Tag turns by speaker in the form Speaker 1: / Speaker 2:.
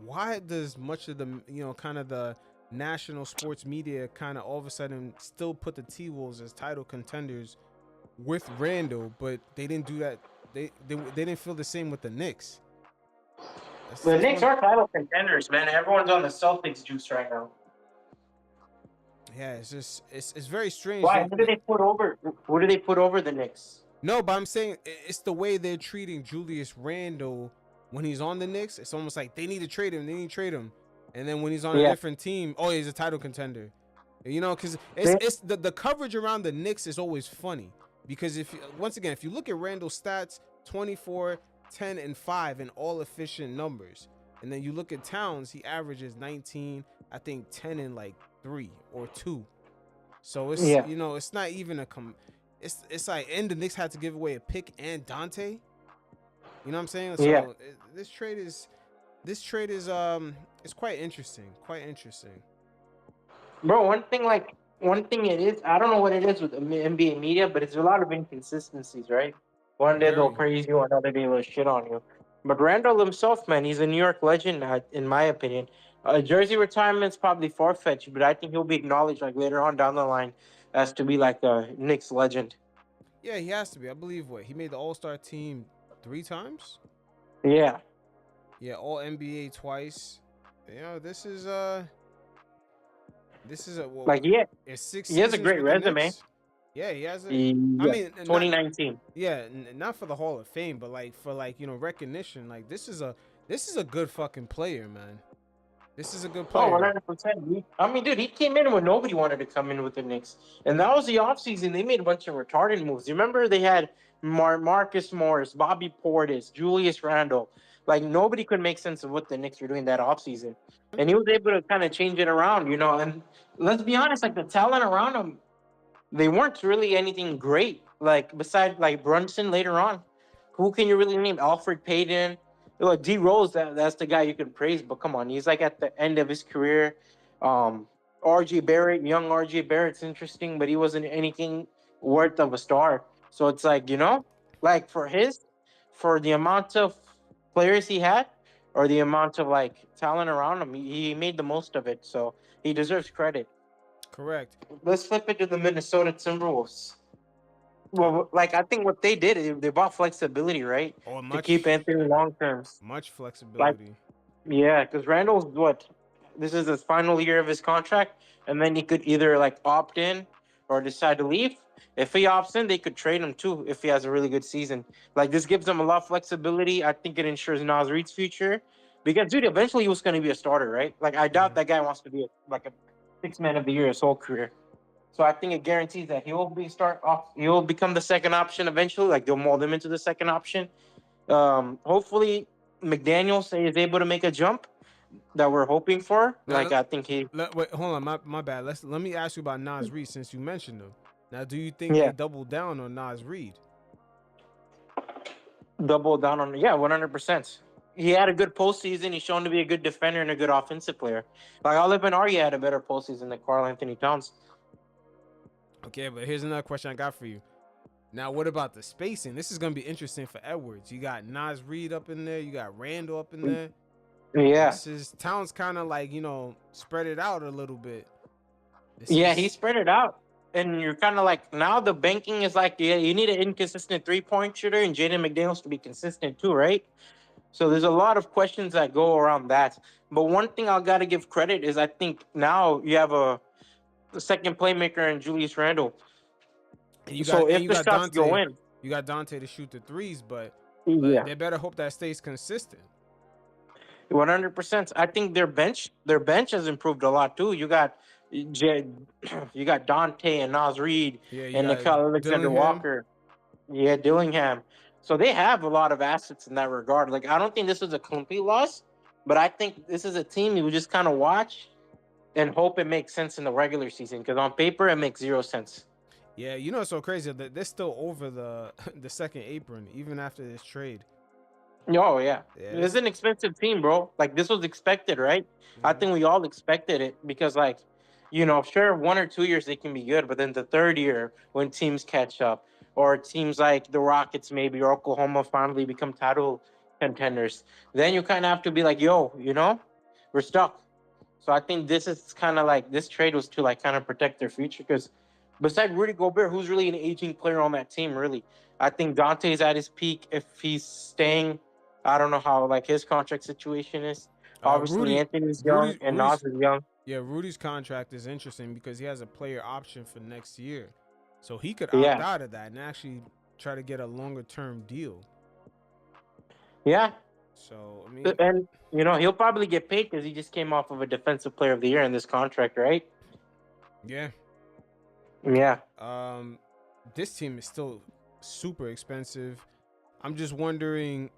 Speaker 1: why does much of the kind of the national sports media kind of all of a sudden still put the T Wolves as title contenders with Randall, but they didn't do that. They didn't feel the same with the Knicks.
Speaker 2: The
Speaker 1: That's
Speaker 2: Knicks
Speaker 1: one.
Speaker 2: are title contenders, man. Everyone's on the Celtics juice right now.
Speaker 1: Yeah, it's just it's very strange.
Speaker 2: Why? Who do they put over? Who do they put over the Knicks?
Speaker 1: No, but I'm saying it's the way they're treating Julius Randle when he's on the Knicks. It's almost like they need to trade him. They need to trade him. And then when he's on a
Speaker 2: Yeah.
Speaker 1: different team, oh, he's a title contender. Because
Speaker 2: They,
Speaker 1: it's the coverage around the Knicks is always funny. Because once again, if you look at Randall's stats, 24, 10, and 5 in all efficient numbers. And then you look at Towns, he averages 19, I think 10 and like 3 or 2. So it's
Speaker 2: yeah.
Speaker 1: it's not even it's like, and the Knicks had to give away a pick and Dante. You know what I'm saying?
Speaker 2: Yeah.
Speaker 1: So this trade is it's quite interesting. Quite interesting.
Speaker 2: Bro, one thing it is, I don't know what it is with the NBA media, but it's a lot of inconsistencies, right? One day they'll
Speaker 1: Very.
Speaker 2: praise you, another day they'll shit on you. But Randall himself, man, he's a New York legend, in my opinion. Jersey retirement's probably far fetched, but I think he'll be acknowledged like later on down the line as to be like a Knicks legend.
Speaker 1: Yeah, he has to be. I believe he made the All-Star team 3 times.
Speaker 2: Yeah,
Speaker 1: Yeah, All NBA twice. This is a
Speaker 2: like
Speaker 1: it's six
Speaker 2: he has a
Speaker 1: seasons
Speaker 2: great
Speaker 1: with the
Speaker 2: resume.
Speaker 1: Knicks. Yeah, he has a. I
Speaker 2: Yeah,
Speaker 1: mean, not
Speaker 2: 2019.
Speaker 1: yeah, not for the Hall of Fame, but like for like recognition. Like this is a good fucking player, man. This is a good
Speaker 2: Oh,
Speaker 1: player.
Speaker 2: 100%. I mean, dude, he came in when nobody wanted to come in with the Knicks. And that was the offseason. They made a bunch of retarded moves. You remember they had Marcus Morris, Bobby Portis, Julius Randle. Like, nobody could make sense of what the Knicks were doing that offseason. And he was able to kind of change it around, And let's be honest, like, the talent around him, they weren't really anything great. Like, besides, like, Brunson later on. Who can you really name? Alfred Payton? Well, D Rose, that's the guy you can praise, but come on, he's like at the end of his career. Um, RJ Barrett, young RJ Barrett's interesting, but he wasn't anything worth of a star. So it's like, like for the amount of players he had, or the amount of like talent around him, he made the most of it. So he deserves credit.
Speaker 1: Correct.
Speaker 2: Let's flip it to the Minnesota Timberwolves. Well, like I think what they did, they bought flexibility, right,
Speaker 1: Or
Speaker 2: to keep Anthony long terms.
Speaker 1: much
Speaker 2: Like,
Speaker 1: flexibility.
Speaker 2: yeah, because Randall's what? This is his final year of his contract, and then he could either like opt in or decide to leave. If he opts in, they could trade him too if he has a really good season. Like this gives them a lot of flexibility. I think it ensures Nas Reed's future because dude, eventually he was going to be a starter, right? Like I doubt
Speaker 1: Mhm.
Speaker 2: that guy wants to be like a six-man of the year his whole career. So I think it guarantees that he will be start off. He will become the second option eventually. Like they'll mold him into the second option. Hopefully McDaniels is able to make a jump that we're hoping for. Like
Speaker 1: Now,
Speaker 2: I think he,
Speaker 1: wait, hold on, my bad. Let me ask you about Nas Reed since you mentioned him. Now, do you think they
Speaker 2: yeah,
Speaker 1: doubled down on Nas Reed?
Speaker 2: double down on, yeah, 100%. He had a good postseason. He's shown to be a good defender and a good offensive player. Like I'll even argue, he had a better postseason than Karl Anthony Towns.
Speaker 1: Okay, but here's another question I got for you. Now, what about the spacing? This is gonna be interesting for Edwards. You got Nas Reed up in there. You got Randall up in there.
Speaker 2: Yeah,
Speaker 1: This is Towns kind of like spread it out a little bit. This
Speaker 2: yeah, he
Speaker 1: is
Speaker 2: spread it out. And you're kind of like now the banking is like, yeah, you need an inconsistent 3-point shooter and Jaden McDaniels to be consistent too, right? So there's a lot of questions that go around that. But one thing I got to give credit is I think now you have a second playmaker in Julius Randle.
Speaker 1: and you got
Speaker 2: So
Speaker 1: and
Speaker 2: if
Speaker 1: you
Speaker 2: the
Speaker 1: got
Speaker 2: shots go
Speaker 1: Dante.
Speaker 2: in,
Speaker 1: You got Dante to shoot the threes, but
Speaker 2: yeah,
Speaker 1: they better hope that stays consistent.
Speaker 2: 100%. I think their bench has improved a lot too. J, you got Dante and Nas Reed
Speaker 1: Yeah, you
Speaker 2: and
Speaker 1: got
Speaker 2: Nicole Alexander
Speaker 1: Dillingham.
Speaker 2: Walker. Yeah, Dillingham. So they have a lot of assets in that regard. Like I don't think this is a complete loss, but I think this is a team you just kind of watch and hope it makes sense in the regular season because on paper it makes zero sense.
Speaker 1: Yeah, it's so crazy that they're still over the the second apron even after this trade.
Speaker 2: Oh yeah,
Speaker 1: Yeah,
Speaker 2: it's
Speaker 1: this.
Speaker 2: an expensive team, bro. Like this was expected, right? I
Speaker 1: Mhm.
Speaker 2: think we all expected it because, like, sure, 1 or 2 years they can be good, but then the third year when teams catch up, or teams like the Rockets maybe or Oklahoma finally become title contenders, then you kind of have to be like, yo, we're stuck. So I think this is kind of like this trade was to like kind of protect their future because besides Rudy Gobert, who's really an aging player on that team, really. I think Dante's at his peak if he's staying. I don't know how like his contract situation is. Obviously,
Speaker 1: Rudy,
Speaker 2: Anthony's young and Nas is young.
Speaker 1: yeah, Rudy's contract is interesting because he has a player option for next year, so he could opt
Speaker 2: Yeah,
Speaker 1: out of that and actually try to get a longer term deal.
Speaker 2: yeah,
Speaker 1: So I mean,
Speaker 2: and he'll probably get paid because he just came off of a Defensive Player of the Year in this contract, right?
Speaker 1: yeah.
Speaker 2: Yeah.
Speaker 1: This team is still super expensive. I'm just wondering